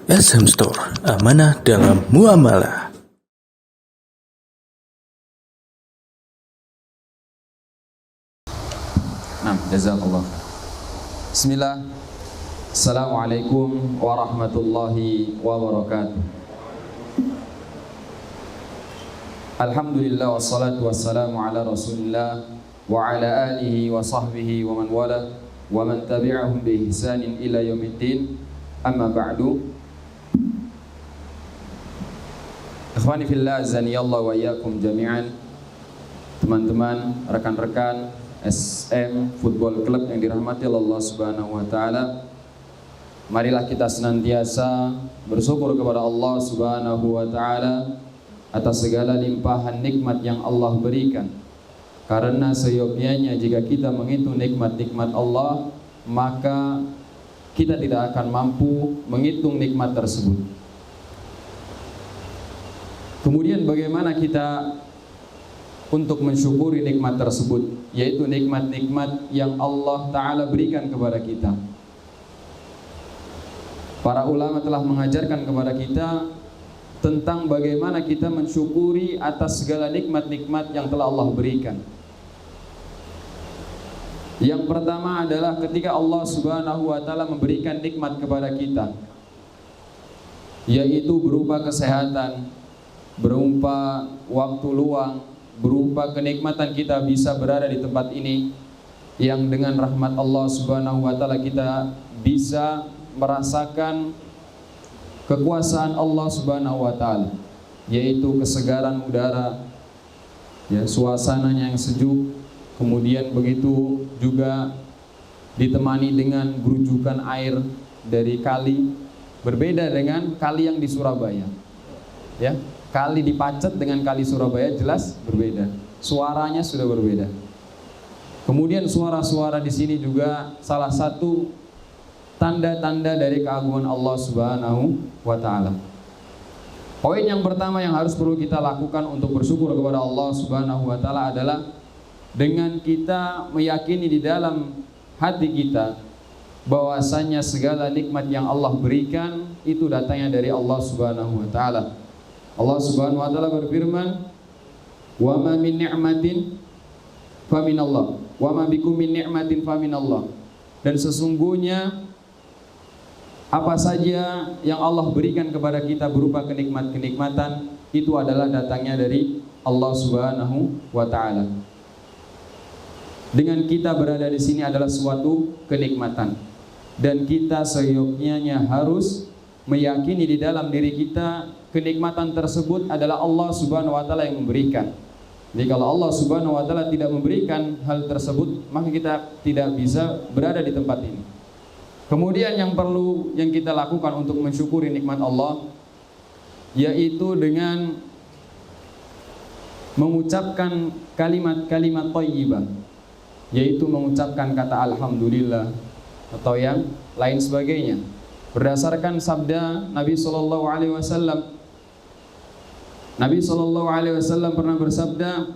SM Store, amanah dalam muamalah. Nah, jazakallah. Bismillah. Assalamualaikum warahmatullahi wabarakatuh. Alhamdulillah wassalatu wassalamu ala Rasulillah wa ala alihi wa sahbihi wa man wala wa man tabi'ahum bi ihsanin ila yaumiddin. Amma ba'du. Ikhwani fillah, azaniyallahu wa iyyakum jami'an. Teman-teman, rekan-rekan SM Football Club yang dirahmati Allah Subhanahu wa taala. Marilah kita senantiasa bersyukur kepada Allah Subhanahu wa taala atas segala limpahan nikmat yang Allah berikan. Karena seyogyanya jika kita menghitung nikmat-nikmat Allah, maka kita tidak akan mampu menghitung nikmat tersebut. Kemudian bagaimana kita untuk mensyukuri nikmat tersebut, yaitu nikmat-nikmat yang Allah Ta'ala berikan kepada kita. Para ulama telah mengajarkan kepada kita tentang bagaimana kita mensyukuri atas segala nikmat-nikmat yang telah Allah berikan. Yang pertama adalah ketika Allah Subhanahu wa taala memberikan nikmat kepada kita, yaitu berupa kesehatan, berupa waktu luang, berupa kenikmatan kita bisa berada di tempat ini, yang dengan rahmat Allah Subhanahu wa taala kita bisa merasakan kekuasaan Allah Subhanahu wa taala, yaitu kesegaran udara, ya, suasananya yang sejuk, kemudian begitu juga ditemani dengan gerujukan air dari kali, berbeda dengan kali yang di Surabaya. Ya, kali di Pacet dengan kali Surabaya jelas berbeda. Suaranya sudah berbeda. Kemudian suara-suara di sini juga salah satu tanda-tanda dari keagungan Allah Subhanahu wa taala. Poin yang pertama yang harus perlu kita lakukan untuk bersyukur kepada Allah Subhanahu wa taala adalah dengan kita meyakini di dalam hati kita bahwasanya segala nikmat yang Allah berikan itu datangnya dari Allah Subhanahu wa taala. Allah Subhanahu wa taala berfirman, "Wa ma min ni'matin fa minallah, wa ma bikum min ni'matin fa minallah." Dan sesungguhnya apa saja yang Allah berikan kepada kita berupa kenikmatan itu adalah datangnya dari Allah Subhanahu wa taala. Dengan kita berada di sini adalah suatu kenikmatan, dan kita seyogyanya harus meyakini di dalam diri kita kenikmatan tersebut adalah Allah Subhanahu wa taala yang memberikan. Jadi kalau Allah Subhanahu wa taala tidak memberikan hal tersebut, maka kita tidak bisa berada di tempat ini. Kemudian yang perlu yang kita lakukan untuk mensyukuri nikmat Allah, yaitu dengan mengucapkan kalimat-kalimat thayyibah, yaitu mengucapkan kata alhamdulillah atau yang lain sebagainya. Berdasarkan sabda Nabi sallallahu alaihi wasallam, Nabi sallallahu alaihi wasallam pernah bersabda,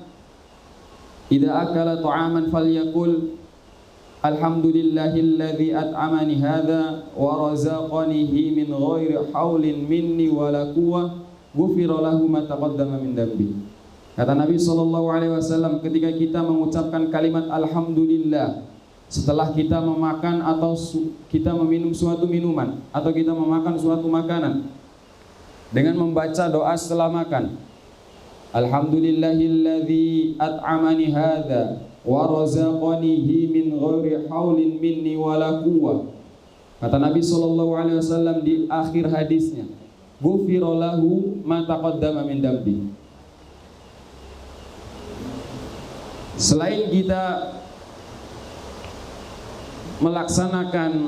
"Idza akala ta'aman falyaqul alhamdulillahilladzi at'amani hadza wa razaqanihi min ghairi haulin minni wala quwwah, ghufira lahu ma taqaddama min dambi." Kata Nabi sallallahu alaihi wasallam, ketika kita mengucapkan kalimat alhamdulillah setelah kita memakan atau kita meminum suatu minuman atau kita memakan suatu makanan, dengan membaca doa setelah makan, alhamdulillahilladzi at'amani hadza wa razaqanihi min ghairi haulin minni wala quwwah. Kata Nabi sallallahu alaihi wasallam di akhir hadisnya, ghufira lahu ma taqaddama min dambi. Selain kita melaksanakan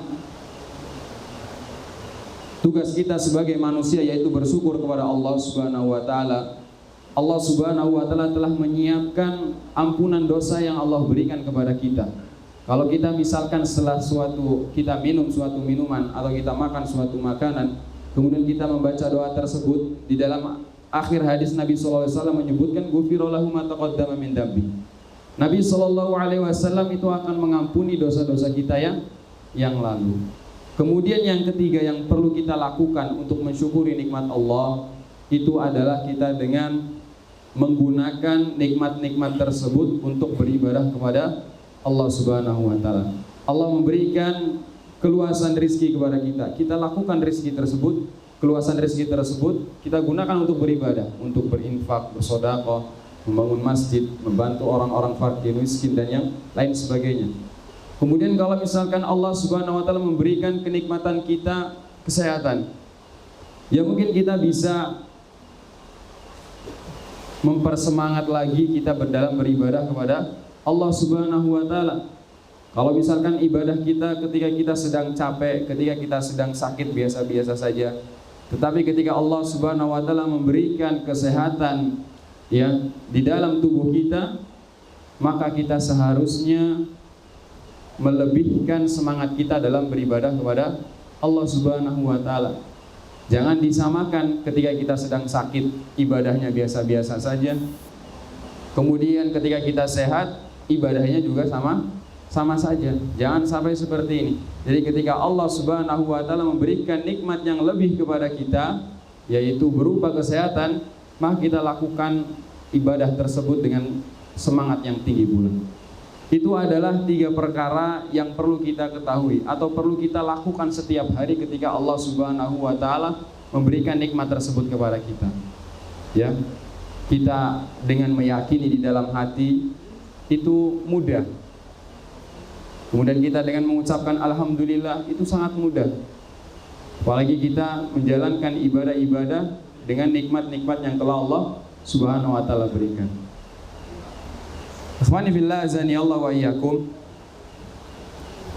tugas kita sebagai manusia, yaitu bersyukur kepada Allah Subhanahu wa taala, Allah Subhanahu wa taala telah menyiapkan ampunan dosa yang Allah berikan kepada kita. Kalau kita misalkan setelah kita minum suatu minuman atau kita makan suatu makanan, kemudian kita membaca doa tersebut, di dalam akhir hadis Nabi sallallahu alaihi wasallam menyebutkan ghufira lahu ma taqaddama min dambi. Nabi sallallahu alaihi wasallam itu akan mengampuni dosa-dosa kita yang lalu. Kemudian yang ketiga yang perlu kita lakukan untuk mensyukuri nikmat Allah itu adalah kita dengan menggunakan nikmat-nikmat tersebut untuk beribadah kepada Allah Subhanahu wa taala. Allah memberikan keluasan rezeki kepada kita. Kita lakukan rezeki tersebut, keluasan rezeki tersebut kita gunakan untuk beribadah, untuk berinfak, bersedekah, membangun masjid, membantu orang-orang fakir, miskin dan yang lain sebagainya. Kemudian kalau misalkan Allah Subhanahu wa taala memberikan kenikmatan kita kesehatan, ya mungkin kita bisa mempersemangat lagi kita dalam beribadah kepada Allah Subhanahu wa taala. Kalau misalkan ibadah kita ketika kita sedang capek, ketika kita sedang sakit biasa-biasa saja. Tetapi ketika Allah Subhanahu wa taala memberikan kesehatan ya di dalam tubuh kita, maka kita seharusnya melebihkan semangat kita dalam beribadah kepada Allah Subhanahu wa taala. Jangan disamakan ketika kita sedang sakit, ibadahnya biasa-biasa saja. Kemudian ketika kita sehat, ibadahnya juga sama saja. Jangan sampai seperti ini. Jadi ketika Allah Subhanahu wa taala memberikan nikmat yang lebih kepada kita, yaitu berupa kesehatan, maka kita lakukan ibadah tersebut dengan semangat yang tinggi pula. Itu adalah 3 perkara yang perlu kita ketahui atau perlu kita lakukan setiap hari ketika Allah Subhanahu wa taala memberikan nikmat tersebut kepada kita. Ya. Kita dengan meyakini di dalam hati itu mudah. Kemudian kita dengan mengucapkan alhamdulillah itu sangat mudah. Apalagi kita menjalankan ibadah-ibadah dengan nikmat-nikmat yang telah Allah Subhanahu wa taala berikan. Ikhwani fillah azani Allah wa iyyakum.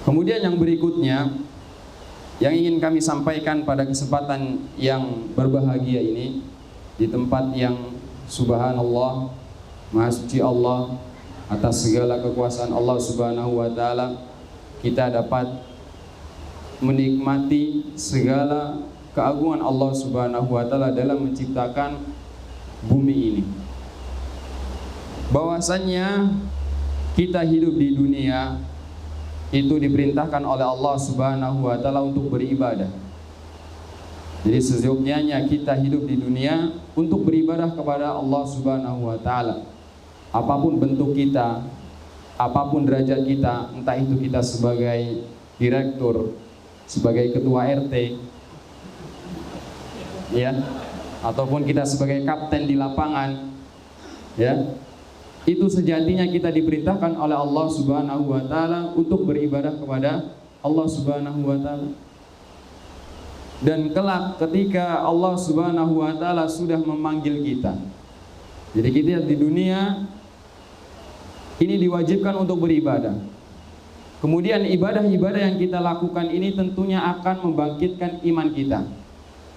Kemudian yang berikutnya yang ingin kami sampaikan pada kesempatan yang berbahagia ini di tempat yang subhanallah, maha suci Allah, atas segala kekuasaan Allah Subhanahu wa taala, kita dapat menikmati segala keagungan Allah Subhanahu wa taala dalam menciptakan bumi ini. Bahwasannya kita hidup di dunia itu diperintahkan oleh Allah Subhanahu wa taala untuk beribadah. Jadi sesungguhnya kita hidup di dunia untuk beribadah kepada Allah Subhanahu wa taala. Apapun bentuk kita, apapun derajat kita, entah itu kita sebagai direktur, sebagai ketua RT, ya, ataupun kita sebagai kapten di lapangan, ya. Itu sejatinya kita diperintahkan oleh Allah Subhanahu wa taala untuk beribadah kepada Allah Subhanahu wa taala. Dan kelak ketika Allah Subhanahu wa taala sudah memanggil kita, jadi kita di dunia ini diwajibkan untuk beribadah. Kemudian ibadah-ibadah yang kita lakukan ini tentunya akan membangkitkan iman kita.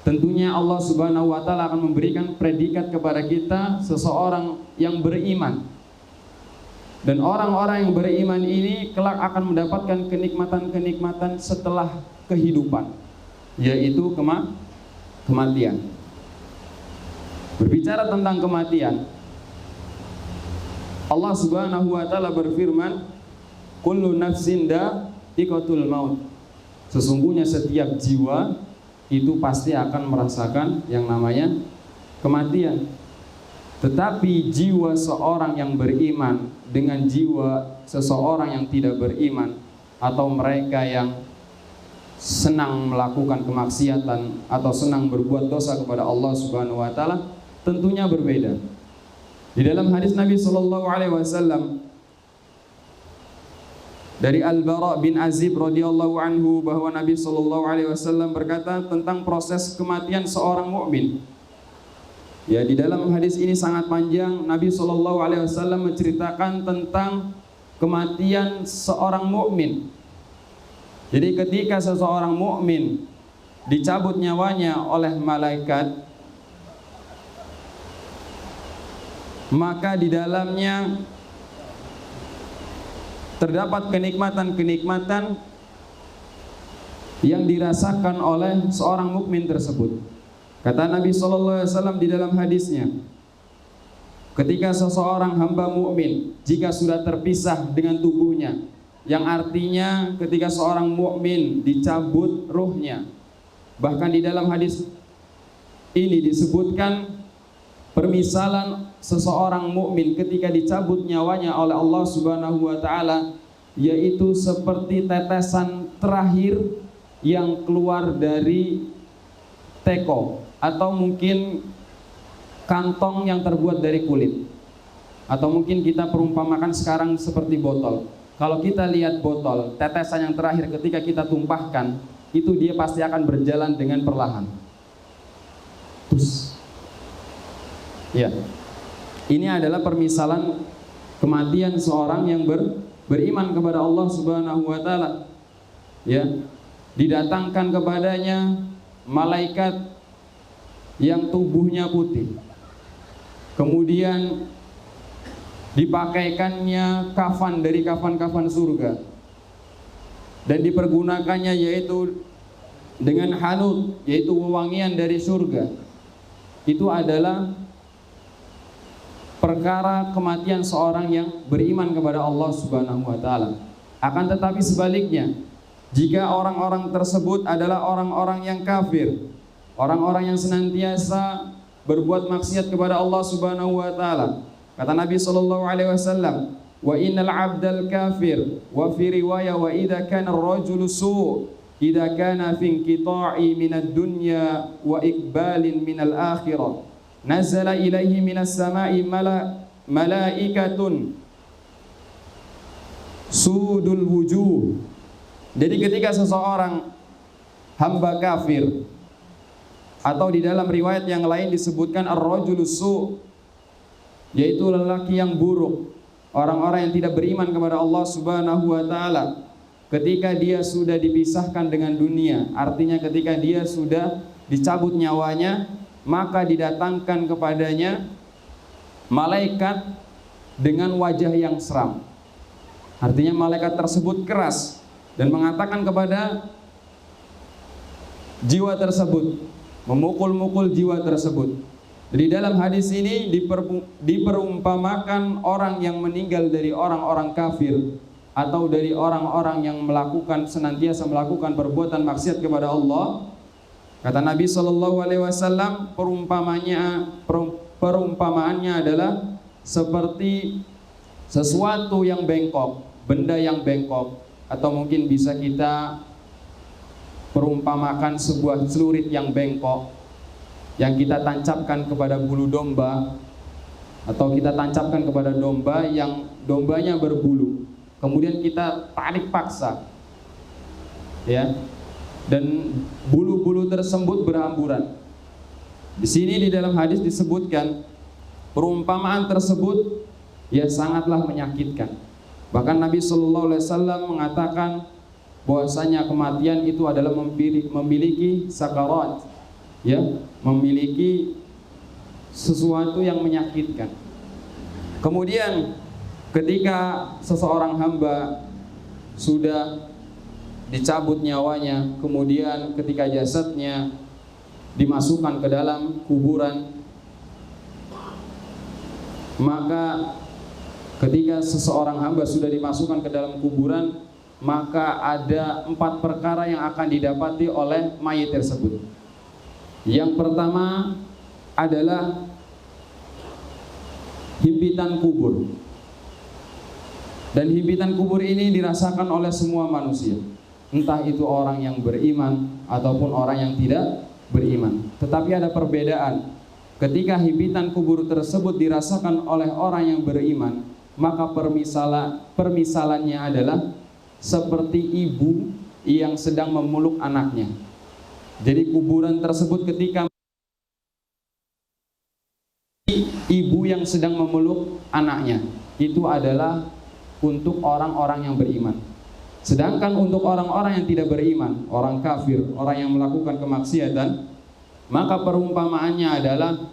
Tentunya Allah Subhanahu wa taala akan memberikan predikat kepada kita seseorang yang beriman. Dan orang-orang yang beriman ini kelak akan mendapatkan kenikmatan-kenikmatan setelah kehidupan, yaitu kematian. Berbicara tentang kematian, Allah Subhanahu wa taala berfirman, kullu nafsin dha'iqatul maut. Sesungguhnya setiap jiwa itu pasti akan merasakan yang namanya kematian. Tetapi jiwa seorang yang beriman dengan jiwa seseorang yang tidak beriman, atau mereka yang senang melakukan kemaksiatan atau senang berbuat dosa kepada Allah Subhanahu wa taala, tentunya berbeda. Di dalam hadis Nabi sallallahu alaihi wasallam dari Al-Bara bin Azib radhiyallahu anhu bahwa Nabi sallallahu alaihi wasallam berkata tentang proses kematian seorang mukmin. Ya, di dalam hadis ini sangat panjang. Nabi sallallahu alaihi wasallam menceritakan tentang kematian seorang mukmin. Jadi ketika seseorang mukmin dicabut nyawanya oleh malaikat, maka di dalamnya terdapat kenikmatan-kenikmatan yang dirasakan oleh seorang mukmin tersebut. Kata Nabi sallallahu alaihi wasallam di dalam hadisnya, ketika seseorang hamba mukmin jika sudah terpisah dengan tubuhnya, yang artinya ketika seorang mukmin dicabut ruhnya. Bahkan di dalam hadis ini disebutkan permisalan seseorang mukmin ketika dicabut nyawanya oleh Allah Subhanahu wa taala, yaitu seperti tetesan terakhir yang keluar dari teko atau mungkin kantong yang terbuat dari kulit, atau mungkin kita perumpamakan sekarang seperti botol. Kalau kita lihat botol, tetesan yang terakhir ketika kita tumpahkan, itu dia pasti akan berjalan dengan perlahan. Terus, ya, ini adalah permisalan kematian seorang yang beriman kepada Allah Subhanahu wa taala. Ya, didatangkan kepadanya malaikat yang tubuhnya putih. Kemudian dipakaikannya kafan dari kafan-kafan surga, dan dipergunakannya yaitu dengan hanut, yaitu wewangian dari surga. Itu adalah perkara kematian seorang yang beriman kepada Allah Subhanahu wa taala. Akan tetapi sebaliknya, jika orang-orang tersebut adalah orang-orang yang kafir, orang-orang yang senantiasa berbuat maksiat kepada Allah Subhanahu wa taala. Kata Nabi sallallahu alaihi wasallam, "Wa innal 'abdal kafir wa fi riwayah wa idza kana ar-rajulu su' idza kana fi inqita'i minad dunya wa iqbalin minal akhirah nazala ilaihi minas sama'i malaikatun sudul wujuh." Jadi ketika seseorang hamba kafir, atau di dalam riwayat yang lain disebutkan ar-rajulu su', yaitu lelaki yang buruk, orang-orang yang tidak beriman kepada Allah Subhanahu wa taala, ketika dia sudah dipisahkan dengan dunia, artinya ketika dia sudah dicabut nyawanya, maka didatangkan kepadanya malaikat dengan wajah yang seram. Artinya malaikat tersebut keras dan mengatakan kepada jiwa tersebut, memukul-mukul jiwa tersebut. Jadi dalam hadis ini diperumpamakan orang yang meninggal dari orang-orang kafir atau dari orang-orang yang senantiasa melakukan perbuatan maksiat kepada Allah. Kata Nabi sallallahu alaihi wasallam, perumpamaannya adalah seperti sesuatu yang bengkok, benda yang bengkok, atau mungkin bisa kita perumpamakan sebuah celurit yang bengkok yang kita tancapkan kepada bulu domba, atau kita tancapkan kepada domba yang dombanya berbulu, kemudian kita tarik paksa, ya, dan bulu-bulu tersebut berhamburan. Di sini di dalam hadis disebutkan perumpamaan tersebut ya sangatlah menyakitkan. Bahkan Nabi Shallallahu Alaihi Wasallam mengatakan bahwasanya kematian itu adalah memiliki sakarat, ya, memiliki sesuatu yang menyakitkan. Kemudian ketika seseorang hamba sudah dicabut nyawanya, kemudian ketika jasadnya dimasukkan ke dalam kuburan, maka ketika seseorang hamba sudah dimasukkan ke dalam kuburan, maka ada 4 perkara yang akan didapati oleh mayit tersebut. Yang pertama adalah himpitan kubur. Dan himpitan kubur ini dirasakan oleh semua manusia, entah itu orang yang beriman ataupun orang yang tidak beriman. Tetapi ada perbedaan. Ketika himpitan kubur tersebut dirasakan oleh orang yang beriman, maka permisalannya adalah seperti ibu yang sedang memeluk anaknya. Jadi kuburan tersebut ketika ibu yang sedang memeluk anaknya, itu adalah untuk orang-orang yang beriman. Sedangkan untuk orang-orang yang tidak beriman, orang kafir, orang yang melakukan kemaksiatan, maka perumpamaannya adalah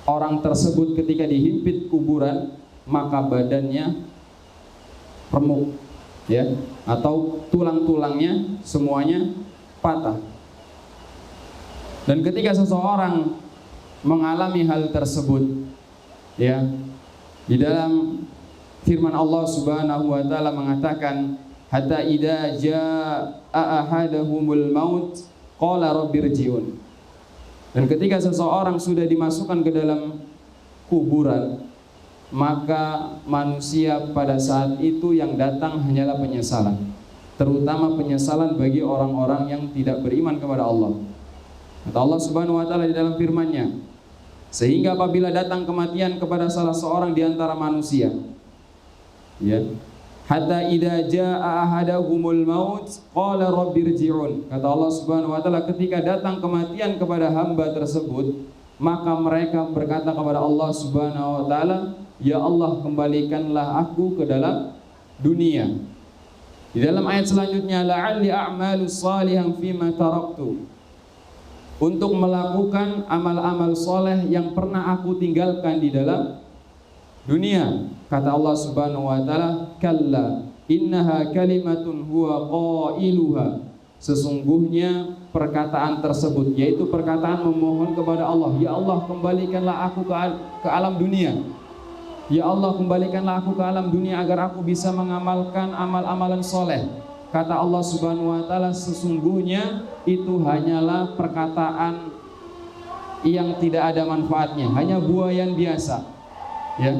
orang tersebut ketika dihimpit kuburan, maka badannya remuk, ya, atau tulang-tulangnya semuanya patah. Dan ketika seseorang mengalami hal tersebut, ya, di dalam firman Allah Subhanahu wa taala mengatakan, hatta idza jaa ahadahumul maut qala rabbirji'un. Dan ketika seseorang sudah dimasukkan ke dalam kuburan, maka manusia pada saat itu yang datang hanyalah penyesalan, terutama penyesalan bagi orang-orang yang tidak beriman kepada Allah. Kata Allah Subhanahu wa taala di dalam firman-Nya, sehingga apabila datang kematian kepada salah seorang di antara manusia, ya, hatta idza jaa ahadahumul maut qala rabbirji'un. Kata Allah Subhanahu wa taala, ketika datang kematian kepada hamba tersebut, maka mereka berkata kepada Allah Subhanahu wa taala, ya Allah, kembalikanlah aku ke dalam dunia. Di dalam ayat selanjutnya, la'alli a'malu shalihan fima taraktu, untuk melakukan amal-amal soleh yang pernah aku tinggalkan di dalam dunia. Kata Allah Subhanahu wa taala, kalla innaha kalimatun huwa qailuha, sesungguhnya perkataan tersebut, yaitu perkataan memohon kepada Allah, ya Allah, kembalikanlah aku ke alam dunia. Ya Allah, kembalikanlah aku ke alam dunia agar aku bisa mengamalkan amal-amalan soleh. Kata Allah Subhanahu wa taala, sesungguhnya itu hanyalah perkataan yang tidak ada manfaatnya, hanya buayan biasa, ya.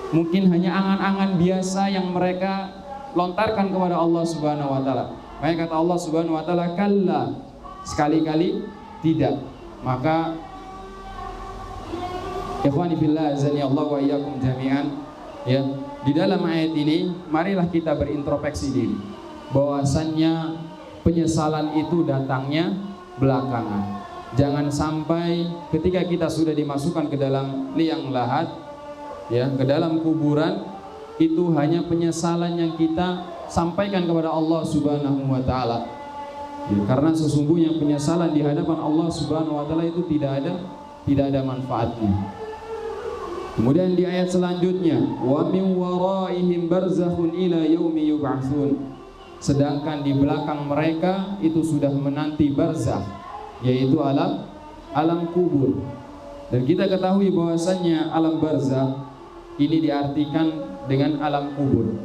Mungkin hanya angan-angan biasa yang mereka lontarkan kepada Allah Subhanahu wa taala. Maka kata Allah Subhanahu wa taala, kalla, sekali-kali tidak. Maka ikhwani fillah, azani Allah wa iyyakum jami'an, ya. Di dalam ayat ini, marilah kita berintrospeksi diri, bahwasannya penyesalan itu datangnya belakangan. Jangan sampai ketika kita sudah dimasukkan ke dalam liang lahat, ya, ke dalam kuburan, itu hanya penyesalan yang kita sampaikan kepada Allah Subhanahu wa taala. Ya, karena sesungguhnya penyesalan di hadapan Allah Subhanahu wa taala itu tidak ada manfaatnya. Kemudian di ayat selanjutnya, wa min waraihim barzakhun ila yaumi yub'atsun, sedangkan di belakang mereka itu sudah menanti barzakh, yaitu alam kubur. Dan kita ketahui bahwasannya alam barzakh ini diartikan dengan alam kubur.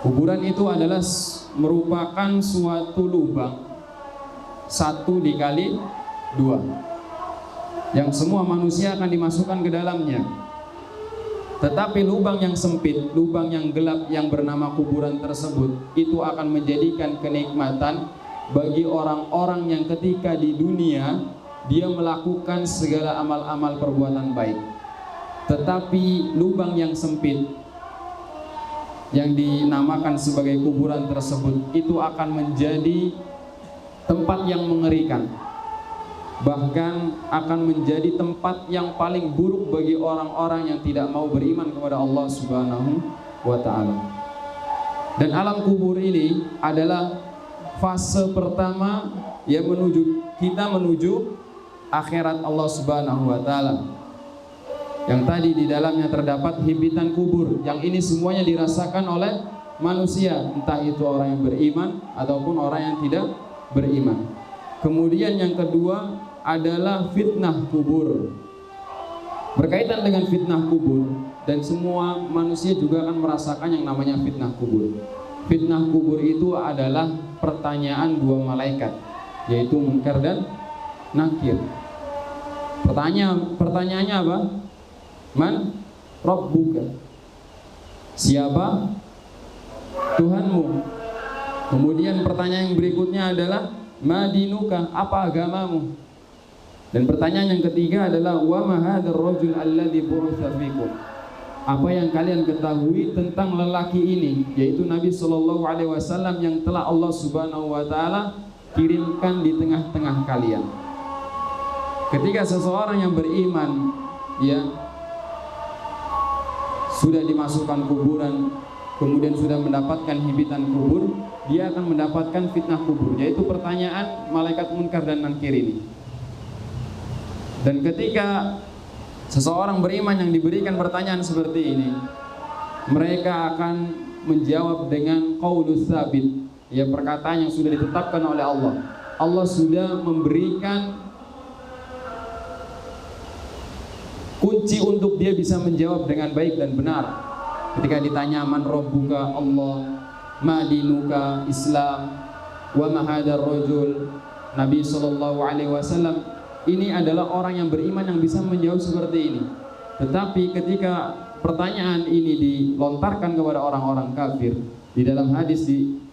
Kuburan itu adalah merupakan suatu lubang 1 dikali 2 yang semua manusia akan dimasukkan ke dalamnya. Tetapi lubang yang sempit, lubang yang gelap yang bernama kuburan tersebut, itu akan menjadikan kenikmatan bagi orang-orang yang ketika di dunia dia melakukan segala amal-amal perbuatan baik. Tetapi lubang yang sempit yang dinamakan sebagai kuburan tersebut itu akan menjadi tempat yang mengerikan, bahkan akan menjadi tempat yang paling buruk bagi orang-orang yang tidak mau beriman kepada Allah Subhanahu wa ta'ala. Dan alam kubur ini adalah fase pertama yang menuju akhirat Allah Subhanahu wa ta'ala, yang tadi di dalamnya terdapat himpitan kubur, yang ini semuanya dirasakan oleh manusia, entah itu orang yang beriman ataupun orang yang tidak beriman. Kemudian yang kedua adalah fitnah kubur. Berkaitan dengan fitnah kubur, dan semua manusia juga akan merasakan yang namanya fitnah kubur. Fitnah kubur itu adalah pertanyaan 2 malaikat, yaitu Munkar dan Nakir. Pertanyaannya apa? Man Rabbuka, siapa Tuhanmu? Kemudian pertanyaan yang berikutnya adalah Madinuka, apa agamamu? Dan pertanyaan yang ketiga adalah wa ma hadzal rajul alladzi bu'itsa fikum, apa yang kalian ketahui tentang lelaki ini, yaitu Nabi sallallahu alaihi wasallam yang telah Allah Subhanahu wa taala kirimkan di tengah-tengah kalian. Ketika seseorang yang beriman, ya, sudah dimasukkan kuburan, kemudian sudah mendapatkan himpitan kubur, dia akan mendapatkan fitnah kubur, yaitu pertanyaan malaikat Munkar dan Nakir ini. Dan ketika seseorang beriman yang diberikan pertanyaan seperti ini, mereka akan menjawab dengan qaulus tsabit, ya, perkataan yang sudah ditetapkan oleh Allah. Allah sudah memberikan kunci untuk dia bisa menjawab dengan baik dan benar. Ketika ditanya man rabbuka, Allah, ma dinuka, Islam, wa ma hadzal rajul, Nabi sallallahu alaihi wasallam, ini adalah orang yang beriman yang bisa menjawab seperti ini. Tetapi ketika pertanyaan ini dilontarkan kepada orang-orang kafir, di dalam hadis di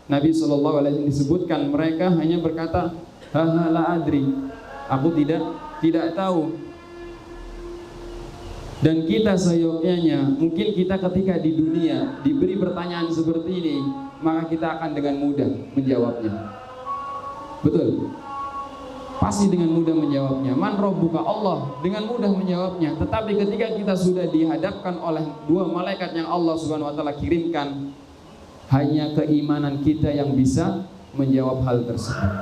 Nabi sallallahu alaihi wasallam disebutkan mereka hanya berkata, ha la adri, aku tidak tahu. Dan kita seyogyanya, mungkin kita ketika di dunia diberi pertanyaan seperti ini, maka kita akan dengan mudah menjawabnya. Betul? Pasti dengan mudah menjawabnya. Man rabbuka, Allah, dengan mudah menjawabnya. Tetapi ketika kita sudah dihadapkan oleh dua malaikat yang Allah Subhanahu wa taala kirimkan, hanya keimanan kita yang bisa menjawab hal tersebut.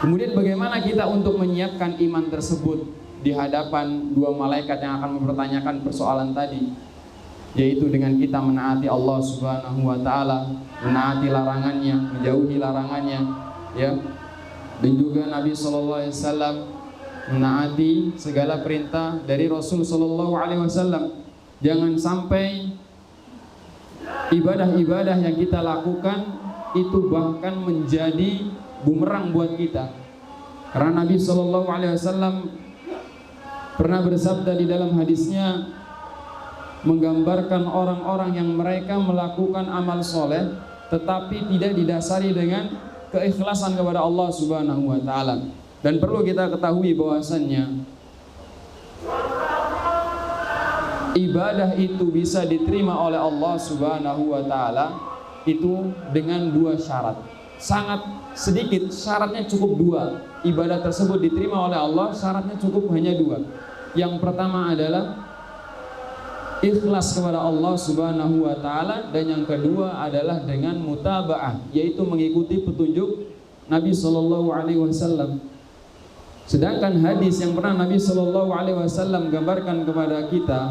Kemudian bagaimana kita untuk menyiapkan iman tersebut di hadapan dua malaikat yang akan mempertanyakan persoalan tadi, yaitu dengan kita menaati Allah Subhanahu wa taala, menaati larangannya, menjauhi larangannya, ya. Dan juga Nabi sallallahu alaihi wasallam menaati segala perintah dari Rasul sallallahu alaihi wasallam. Jangan sampai ibadah-ibadah yang kita lakukan itu bahkan menjadi bumerang buat kita. Karena Nabi sallallahu alaihi wasallam pernah bersabda di dalam hadisnya, menggambarkan orang-orang yang mereka melakukan amal soleh tetapi tidak didasari dengan keikhlasan kepada Allah Subhanahu wa taala. Dan perlu kita ketahui bahwasannya ibadah itu bisa diterima oleh Allah Subhanahu wa taala itu dengan dua syarat. Sangat sedikit, syaratnya cukup dua. Ibadah tersebut diterima oleh Allah, syaratnya cukup hanya dua. Yang pertama adalah ikhlas kepada Allah Subhanahu wa taala, dan yang kedua adalah dengan mutaba'ah, yaitu mengikuti petunjuk Nabi sallallahu alaihi wasallam. Sedangkan hadis yang pernah Nabi sallallahu alaihi wasallam gambarkan kepada kita,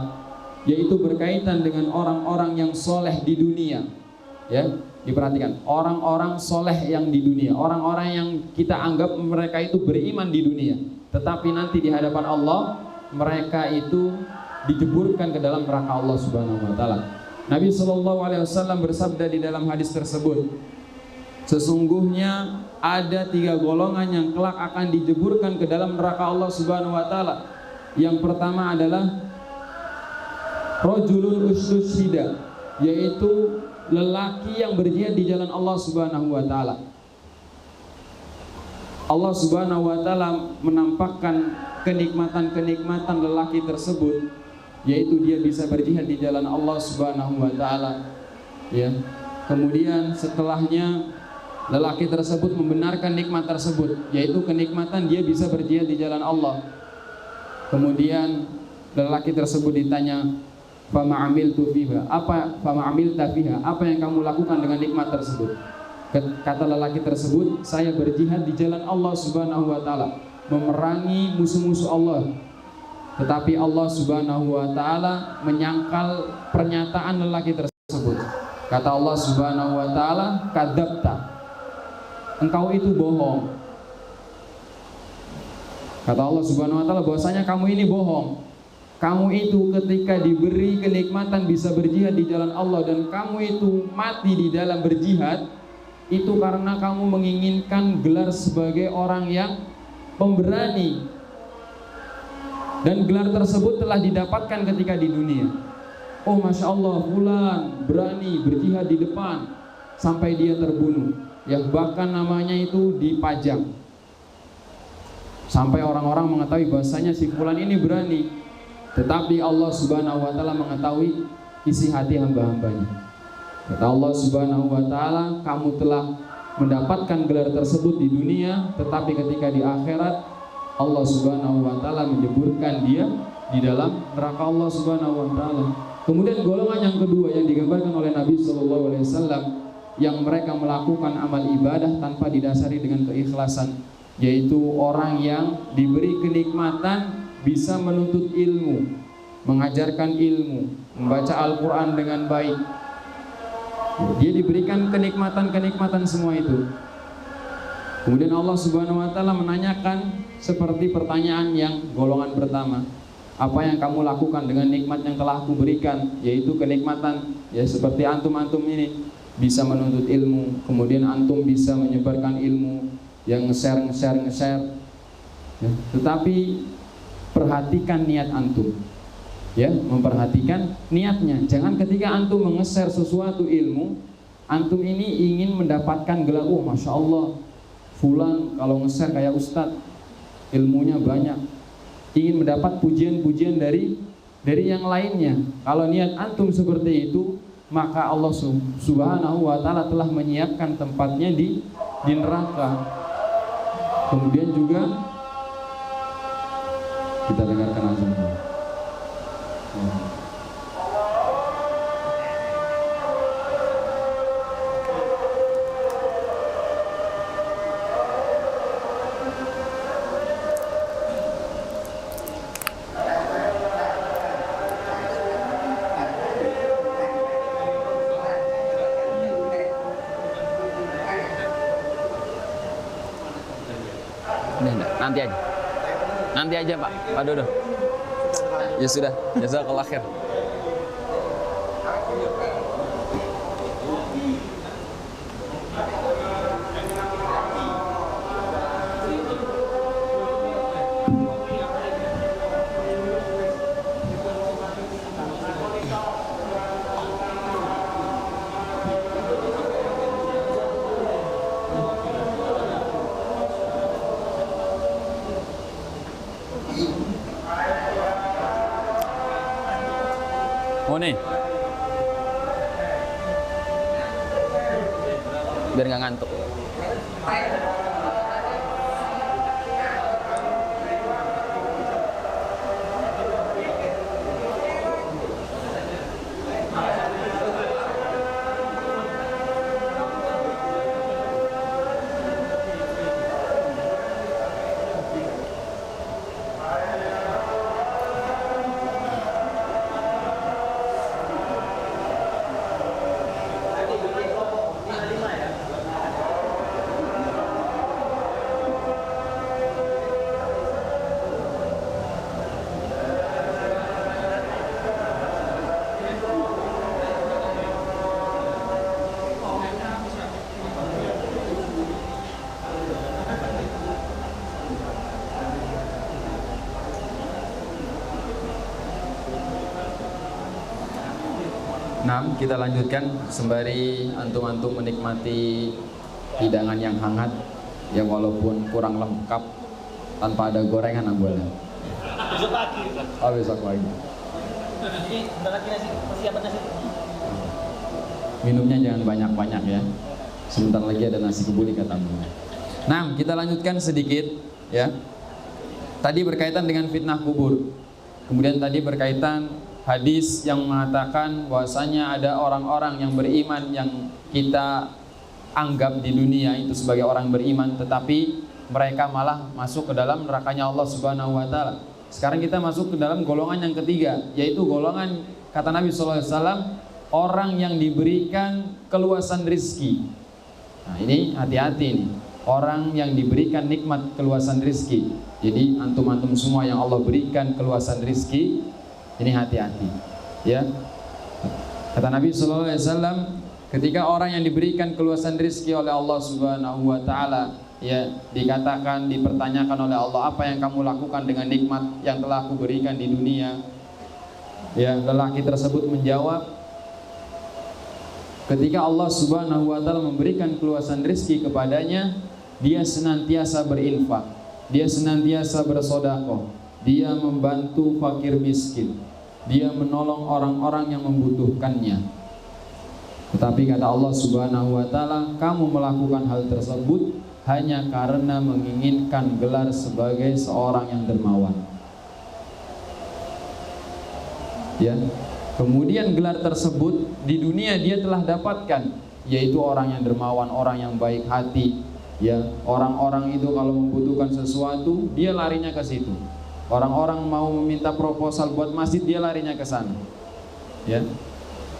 yaitu berkaitan dengan orang-orang yang soleh di dunia. Ya, diperhatikan, orang-orang soleh yang di dunia, orang-orang yang kita anggap mereka itu beriman di dunia, tetapi nanti di hadapan Allah mereka itu dijeburkan ke dalam neraka Allah Subhanahu wa taala. Nabi sallallahu alaihi wasallam bersabda di dalam hadis tersebut, sesungguhnya ada 3 golongan yang kelak akan dijeburkan ke dalam neraka Allah Subhanahu wa taala. Yang pertama adalah rajulun ustushhida, yaitu lelaki yang berjihad di jalan Allah Subhanahu wa taala. Allah Subhanahu wa taala menampakkan kenikmatan-kenikmatan lelaki tersebut, yaitu dia bisa berjihad di jalan Allah Subhanahu wa taala, ya. Kemudian setelahnya lelaki tersebut membenarkan nikmat tersebut, yaitu kenikmatan dia bisa berjihad di jalan Allah. Kemudian lelaki tersebut ditanya, fama amiltu fiha, apa yang kamu lakukan dengan nikmat tersebut? Kata lelaki tersebut, saya berjihad di jalan Allah Subhanahu wa taala, memerangi musuh-musuh Allah. Tetapi Allah Subhanahu wa taala menyangkal pernyataan lelaki tersebut. Kata Allah Subhanahu wa taala, kadzabta, engkau itu bohong. Kata Allah Subhanahu wa taala bahwasanya kamu ini bohong. Kamu itu ketika diberi kenikmatan bisa berjihad di jalan Allah, dan kamu itu mati di dalam berjihad, itu karena kamu menginginkan gelar sebagai orang yang pemberani, dan gelar tersebut telah didapatkan ketika di dunia. Oh Masya Allah, fulan berani berjihad di depan sampai dia terbunuh, yang bahkan namanya itu dipajang, sampai orang-orang mengetahui bahwasanya si fulan ini berani. Tetapi Allah Subhanahu wa taala mengetahui isi hati hamba-hambanya. Kata Allah Subhanahu wa taala, kamu telah mendapatkan gelar tersebut di dunia, tetapi ketika di akhirat Allah Subhanahu wa taala menjeburkan dia di dalam neraka Allah Subhanahu wa taala. Kemudian golongan yang kedua yang digambarkan oleh Nabi sallallahu alaihi wasallam, yang mereka melakukan amal ibadah tanpa didasari dengan keikhlasan, yaitu orang yang diberi kenikmatan bisa menuntut ilmu, mengajarkan ilmu, membaca Al-Quran dengan baik. Dia diberikan kenikmatan-kenikmatan semua itu. Kemudian Allah Subhanahu wa taala menanyakan seperti pertanyaan yang golongan pertama, apa yang kamu lakukan dengan nikmat yang telah aku berikan, yaitu kenikmatan ya seperti antum-antum ini bisa menuntut ilmu, kemudian antum bisa menyebarkan ilmu yang nge-share ya. Tetapi perhatikan niat antum ya, memperhatikan niatnya. Jangan ketika antum menge-share sesuatu ilmu, antum ini ingin mendapatkan gelar, oh Masya Allah fulan kalau nge-share kayak ustadz, ilmunya banyak, ingin mendapat pujian-pujian dari yang lainnya. Kalau niat antum seperti itu, maka Allah Subhanahu wa Ta'ala telah menyiapkan tempatnya di neraka. Kemudian juga kita dengarkan azan. Nanti aja Pak Dodo. Ya sudah, jazakallah khair. Oh nih, biar nggak ngantuk. Nah, kita lanjutkan sembari antum-antum menikmati hidangan yang hangat, ya walaupun kurang lengkap tanpa ada gorengan ambulan. Besok pagi. Oh, besok pagi. Jadi bentar lagi nasi, persiapan nasi. Minumnya jangan banyak-banyak ya. Sebentar lagi ada nasi kebuli kata ambulan. Nah, kita lanjutkan sedikit ya. Tadi berkaitan dengan fitnah kubur. Kemudian tadi berkaitan hadis yang mengatakan bahwasanya ada orang-orang yang beriman yang kita anggap di dunia itu sebagai orang beriman, tetapi mereka malah masuk ke dalam nerakanya Allah Subhanahu wa Ta'ala. Sekarang kita masuk ke dalam golongan yang ketiga, yaitu golongan kata Nabi SAW, orang yang diberikan keluasan rizki. Nah ini hati-hati nih, orang yang diberikan nikmat keluasan rizki. Jadi antum-antum semua yang Allah berikan keluasan rizki, ini hati-hati ya. Kata Nabi SAW, ketika orang yang diberikan keluasan rizki oleh Allah Subhanahu wa Ta'ala, ya dikatakan, dipertanyakan oleh Allah, apa yang kamu lakukan dengan nikmat yang telah aku berikan di dunia? Ya, lelaki tersebut menjawab, ketika Allah Subhanahu wa Ta'ala memberikan keluasan rizki kepadanya, dia senantiasa berinfak, dia senantiasa bersedekah, dia membantu fakir miskin, dia menolong orang-orang yang membutuhkannya. Tetapi kata Allah Subhanahu wa Ta'ala, kamu melakukan hal tersebut hanya karena menginginkan gelar sebagai seorang yang dermawan. Ya. Kemudian gelar tersebut di dunia dia telah dapatkan, yaitu orang yang dermawan, orang yang baik hati. Ya, orang-orang itu kalau membutuhkan sesuatu, dia larinya ke situ. Orang-orang mau meminta proposal buat masjid, dia larinya ke sana. Ya.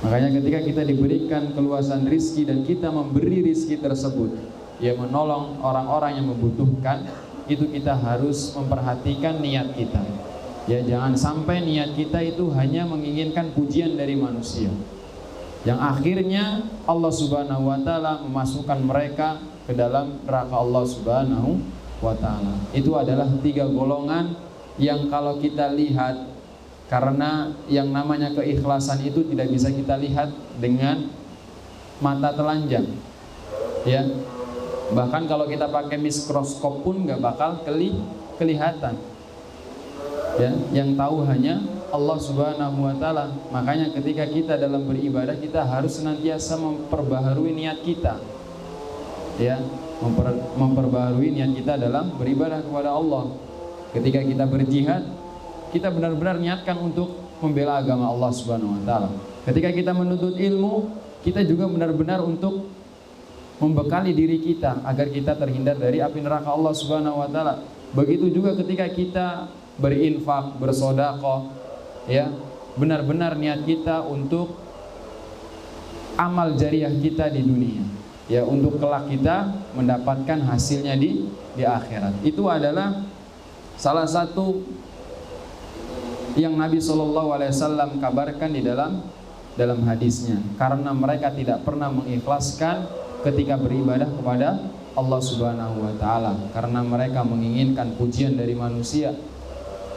Makanya ketika kita diberikan keluasan rizki dan kita memberi rizki tersebut, ya menolong orang-orang yang membutuhkan, itu kita harus memperhatikan niat kita. Ya, jangan sampai niat kita itu hanya menginginkan pujian dari manusia, yang akhirnya Allah Subhanahu wa taala memasukkan mereka ke dalam neraka Allah Subhanahu wa taala. Itu adalah 3 golongan yang kalau kita lihat, karena yang namanya keikhlasan itu tidak bisa kita lihat dengan mata telanjang. Ya. Bahkan kalau kita pakai mikroskop pun nggak bakal kelihatan. Ya, yang tahu hanya Allah Subhanahu wa taala. Makanya ketika kita dalam beribadah, kita harus senantiasa memperbaharui niat kita. Ya, memperbaharui niat kita dalam beribadah kepada Allah. Ketika kita berjihad, kita benar-benar niatkan untuk membela agama Allah Subhanahu wa taala. Ketika kita menuntut ilmu, kita juga benar-benar untuk membekali diri kita agar kita terhindar dari api neraka Allah Subhanahu wa taala. Begitu juga ketika kita berinfak, bersedekah, ya, benar-benar niat kita untuk amal jariah kita di dunia, ya, untuk kelak kita mendapatkan hasilnya di akhirat. Itu adalah salah satu yang Nabi SAW kabarkan di dalam hadisnya, karena mereka tidak pernah mengikhlaskan ketika beribadah kepada Allah Subhanahu wa taala, karena mereka menginginkan pujian dari manusia.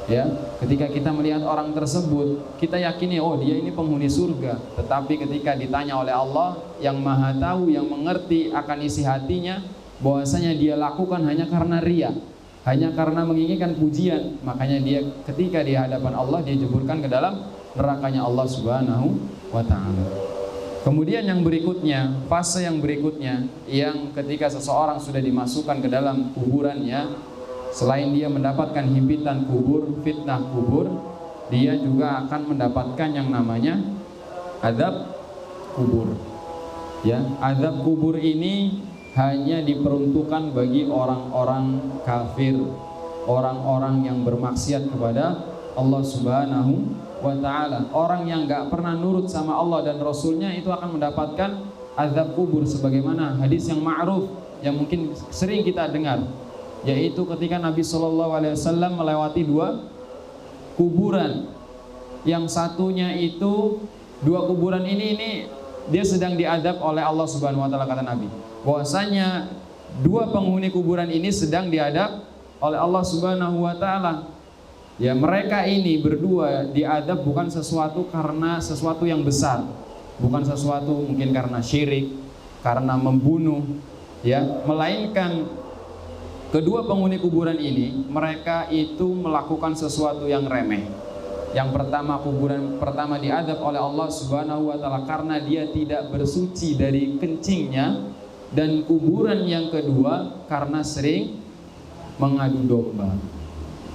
Ya, ketika kita melihat orang tersebut, kita yakini oh dia ini penghuni surga. Tetapi ketika ditanya oleh Allah yang Maha Tahu, yang mengerti akan isi hatinya, bahwasanya dia lakukan hanya karena riya, hanya karena menginginkan pujian, makanya dia ketika di hadapan Allah dia jeburkan ke dalam nerakanya Allah Subhanahu wa taala. Kemudian yang berikutnya, fase yang berikutnya, yang ketika seseorang sudah dimasukkan ke dalam kuburannya, selain dia mendapatkan himpitan kubur, fitnah kubur, dia juga akan mendapatkan yang namanya azab kubur. Ya, azab kubur ini hanya diperuntukkan bagi orang-orang kafir, orang-orang yang bermaksiat kepada Allah Subhanahu wa ta'ala. Orang yang gak pernah nurut sama Allah dan Rasulnya itu akan mendapatkan azab kubur, sebagaimana hadis yang ma'ruf yang mungkin sering kita dengar, yaitu ketika Nabi SAW melewati 2 kuburan. Yang satunya itu 2 kuburan ini dia sedang diadab oleh Allah Subhanahu wa taala, kata Nabi. Bahwasanya 2 penghuni kuburan ini sedang diadab oleh Allah Subhanahu wa taala. Ya, mereka ini berdua diadab bukan sesuatu karena sesuatu yang besar, bukan sesuatu mungkin karena syirik, karena membunuh, ya, melainkan kedua penghuni kuburan ini mereka itu melakukan sesuatu yang remeh. Yang pertama, kuburan pertama diadab oleh Allah Subhanahu wa taala karena dia tidak bersuci dari kencingnya, dan kuburan yang kedua karena sering mengadu domba.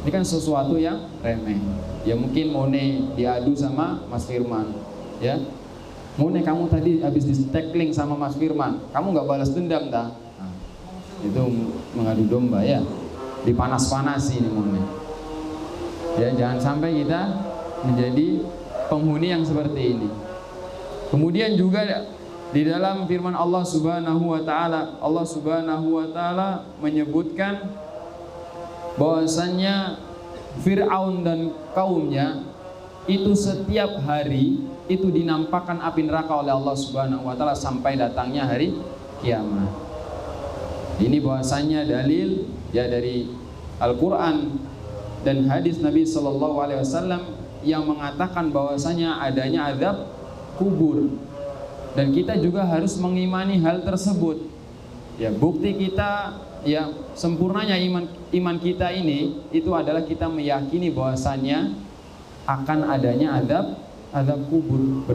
Ini kan sesuatu yang remeh. Ya mungkin Mone diadu sama Mas Firman, ya. Mone, kamu tadi habis di tackling sama Mas Firman, kamu nggak balas dendam dah? Nah, itu mengadu domba, ya. Dipanas-panasi ini Mone. Ya, jangan sampai kita menjadi penghuni yang seperti ini. Kemudian juga di dalam firman Allah Subhanahu wa taala, Allah Subhanahu wa taala menyebutkan bahwasannya Fir'aun dan kaumnya itu setiap hari itu dinampakkan api neraka oleh Allah Subhanahu wa taala sampai datangnya hari kiamat. Ini bahwasannya dalil ya dari Al-Qur'an dan hadis Nabi sallallahu alaihi wasallam yang mengatakan bahwasanya adanya azab kubur, dan kita juga harus mengimani hal tersebut. Ya, bukti kita, ya, sempurnanya iman kita ini itu adalah kita meyakini bahwasannya akan adanya azab kubur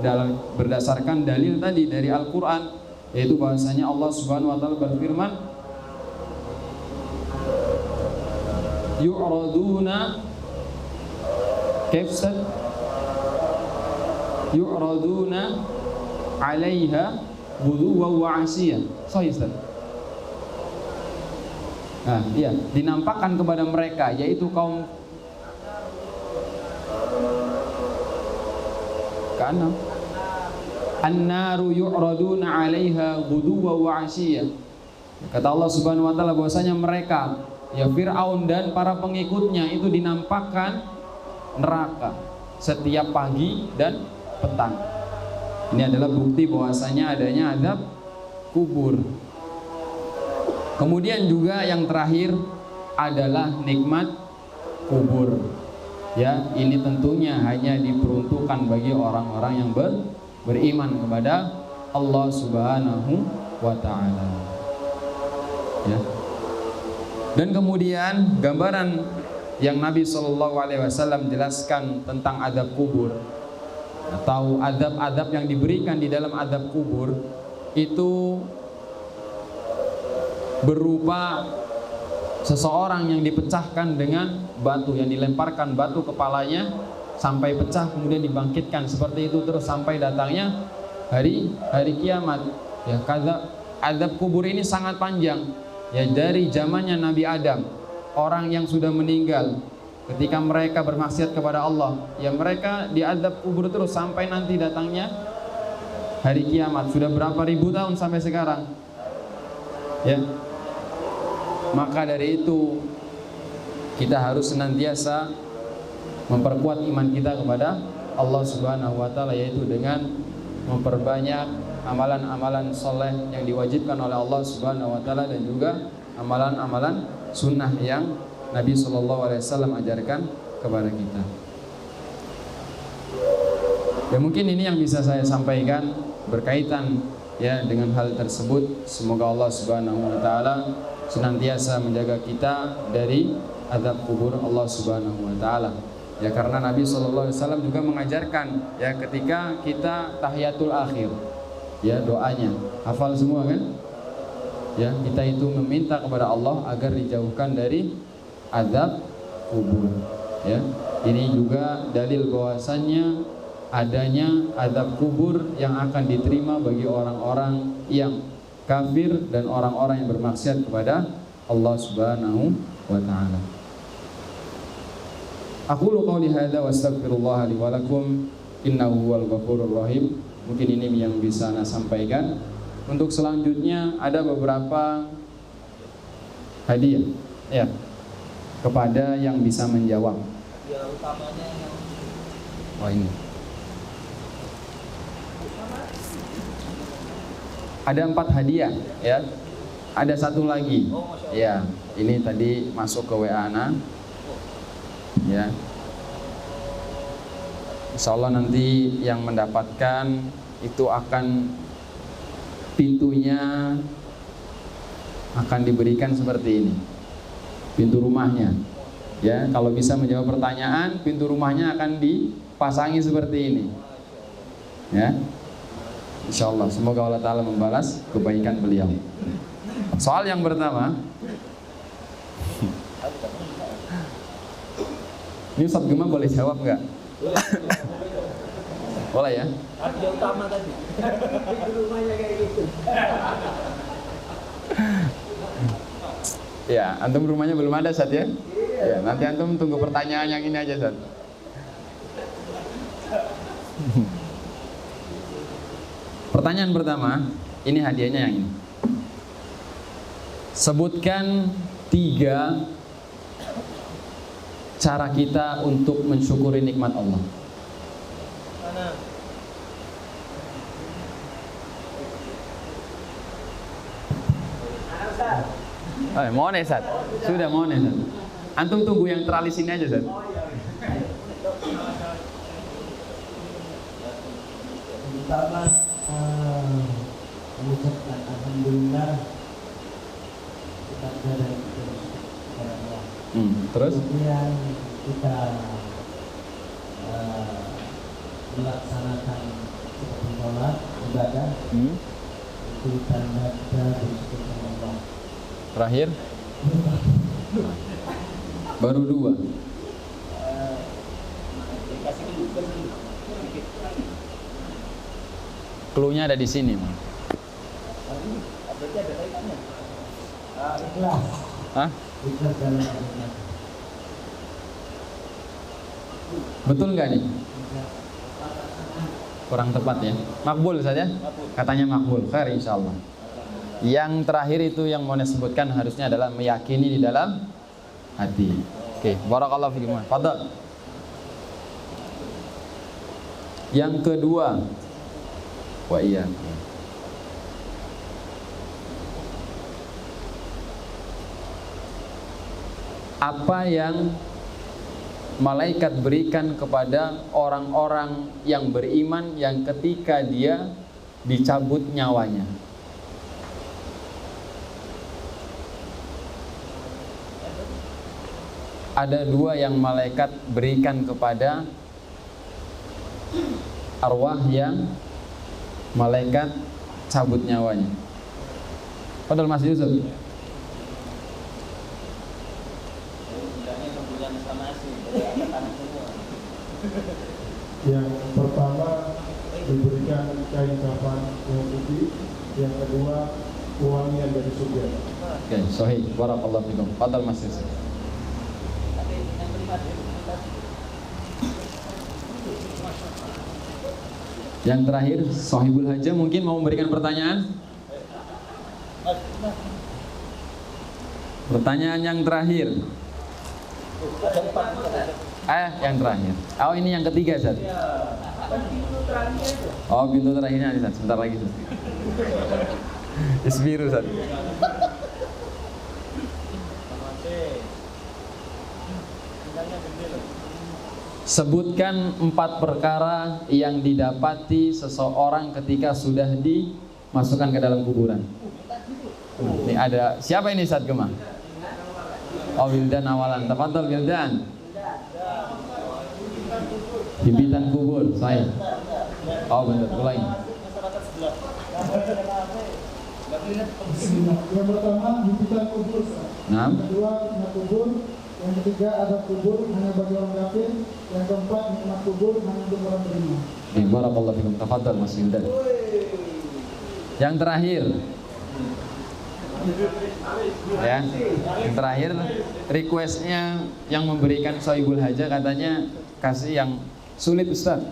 berdasarkan dalil tadi dari Al-Qur'an, yaitu bahwasanya Allah Subhanahu wa taala berfirman, yu'raduna kafsat yu'raduna 'alaiha ghuduwan wa 'ashiyyan. Sahih, Ustaz? Nah, iya, dinampakkan kepada mereka, yaitu kaum ke-6. An-naru yu'raduna 'alaiha ghuduwan wa 'ashiyyan. Kata Allah Subhanahu wa taala bahwasanya mereka, ya, Fir'aun dan para pengikutnya itu dinampakkan neraka setiap pagi dan petang. Ini adalah bukti bahwasanya adanya azab kubur. Kemudian juga yang terakhir adalah nikmat kubur. Ya, ini tentunya hanya diperuntukkan bagi orang-orang yang beriman kepada Allah Subhanahu wa taala. Ya. Dan kemudian gambaran yang Nabi Shallallahu alaihi wasallam jelaskan tentang azab kubur atau azab-azab yang diberikan di dalam azab kubur itu berupa seseorang yang dipecahkan dengan batu, yang dilemparkan batu kepalanya sampai pecah kemudian dibangkitkan seperti itu terus sampai datangnya hari kiamat. Ya, azab kubur ini sangat panjang. Ya, dari zamannya Nabi Adam, orang yang sudah meninggal ketika mereka bermaksiat kepada Allah, ya mereka diazab kubur terus sampai nanti datangnya hari kiamat. Sudah berapa ribu tahun sampai sekarang? Ya. Maka dari itu kita harus senantiasa memperkuat iman kita kepada Allah Subhanahu wa taala, yaitu dengan memperbanyak amalan-amalan soleh yang diwajibkan oleh Allah Subhanahu wa taala dan juga amalan-amalan sunnah yang Nabi Shallallahu alaihi wasallam ajarkan kepada kita. Ya, mungkin ini yang bisa saya sampaikan berkaitan ya dengan hal tersebut. Semoga Allah Subhanahu wa taala senantiasa menjaga kita dari azab kubur Allah Subhanahu wa taala. Ya, karena Nabi sallallahu alaihi wasallam juga mengajarkan ya ketika kita tahiyatul akhir, ya doanya hafal semua kan? Ya, kita itu meminta kepada Allah agar dijauhkan dari azab kubur. Ya, ini juga dalil bahwasannya adanya azab kubur yang akan diterima bagi orang-orang yang kafir dan orang-orang yang bermaksiat kepada Allah Subhanahu wa taala. Aqulu qouli hadza wa astaghfirullah li wa lakum innahu huwal ghafurur rahim. Mungkin ini yang bisa saya sampaikan. Untuk selanjutnya ada beberapa hadiah ya kepada yang bisa menjawab. Oh, ini. Ada 4 hadiah ya. Ada satu lagi. Ya, ini tadi masuk ke WA Ana. Ya. Insyaallah nanti yang mendapatkan itu akan pintunya akan diberikan seperti ini. Pintu rumahnya. Ya, kalau bisa menjawab pertanyaan, pintu rumahnya akan dipasangi seperti ini. Ya. InsyaAllah, semoga Allah Ta'ala membalas kebaikan beliau. Soal yang pertama, ini Ustaz Gema boleh jawab nggak? Boleh ya? Hadiah utama tadi. Di rumahnya kayak gitu. Ya, antum rumahnya belum ada Ustaz ya? Ya, nanti antum tunggu pertanyaan yang ini aja Ustaz. Pertanyaan pertama, ini hadiahnya yang ini. Sebutkan 3 cara kita untuk mensyukuri nikmat Allah. Mau nih Ustaz? Sudah mau nih Ustaz. Antum tunggu yang teralis ini aja Ustaz. Pertama, mengucapkan alhamdulillah kita berada di Allah. Terus? Kemudian kita melaksanakan seperti sholat ibadah itu tanda kita bersyukur kepada Allah. Terakhir? Baru 2. Cluenya ada di sini. Ikhlas. Hah? Ikhlas dalam ibadah. Betul nggak nih? Kurang tepat ya. Makbul saja. Katanya makbul. Khair insyaallah. Yang terakhir itu yang mau disebutkan harusnya adalah meyakini di dalam hati. Oke, barakallahu fikum. Fadhal. Yang kedua, wa iya. Apa yang malaikat berikan kepada orang-orang yang beriman yang ketika dia dicabut nyawanya? Ada dua yang malaikat berikan kepada arwah yang malaikat cabut nyawanya. Padahal Mas Yusuf. Yang pertama diberikan kain kafan yang putih, yang kedua wangian dari surga. Oke, sahih. Barakallahu fikum. Fadal Mas Yusuf. Yang terakhir, Sahibul Haja mungkin mau memberikan pertanyaan. Pertanyaan yang terakhir. Yang terakhir. Oh, ini yang ketiga, Ustaz. Oh, pintu terakhirnya, Ustaz. Sebentar lagi, Ustaz. Isbiru, Ustaz. Sebutkan 4 perkara yang didapati seseorang ketika sudah dimasukkan ke dalam kuburan. Ini ada, siapa ini Ustaz Gema? Oh, Wildan awalan. Tafadhol Wildan. Himpitan kubur, saya. Oh, benar, ulangi. Yang pertama himpitan kubur. Nah. Yang kedua hikmat kubur. Yang ketiga adab kubur hanya bagi orang kafir. Yang keempat nikmat kubur hanya untuk orang beriman. Barakallahu fikum. Tafadhol Mas Wildan. Yang terakhir. Ya, yang terakhir requestnya yang memberikan Sohibul Haja katanya kasih yang sulit Ustaz.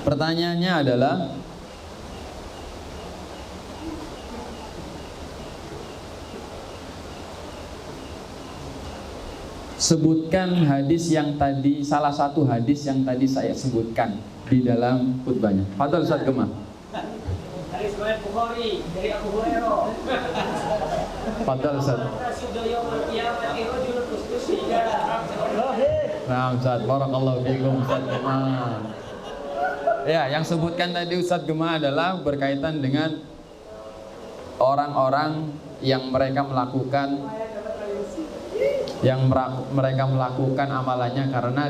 Pertanyaannya adalah sebutkan hadis yang tadi, salah satu hadis yang tadi saya sebutkan di dalam khutbahnya. Fadhol Ustaz Gema. Hadis riwayat Bukhari dari Abu Hurairah. Fadhol Ustaz. Nah, Ustaz, barakallahu fikum Ustaz Gema. Ya, yang sebutkan tadi Ustaz Gema adalah berkaitan dengan orang-orang yang mereka melakukan amalannya karena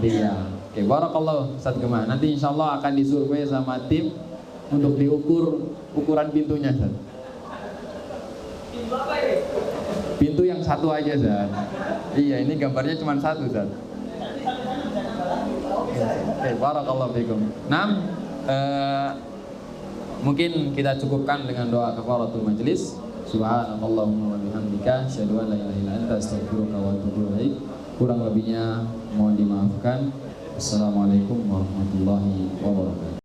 riya. Oke, barakallahu Ustaz Gema. Nanti insyaallah akan disurvei sama tim untuk diukur ukuran pintunya, Ustaz. Pintu yang satu aja, Ustaz. Iya, ini gambarnya cuma satu, Ustaz. Oke, barakallahu fikum. Mungkin kita cukupkan dengan doa kafaratul majlis. Subhanallahumma wa bihamdika asyhadu an la ilaha illa anta astaghfiruka wa atubu ilaik. Kurang lebihnya mohon dimaafkan. Assalamualaikum warahmatullahi wabarakatuh.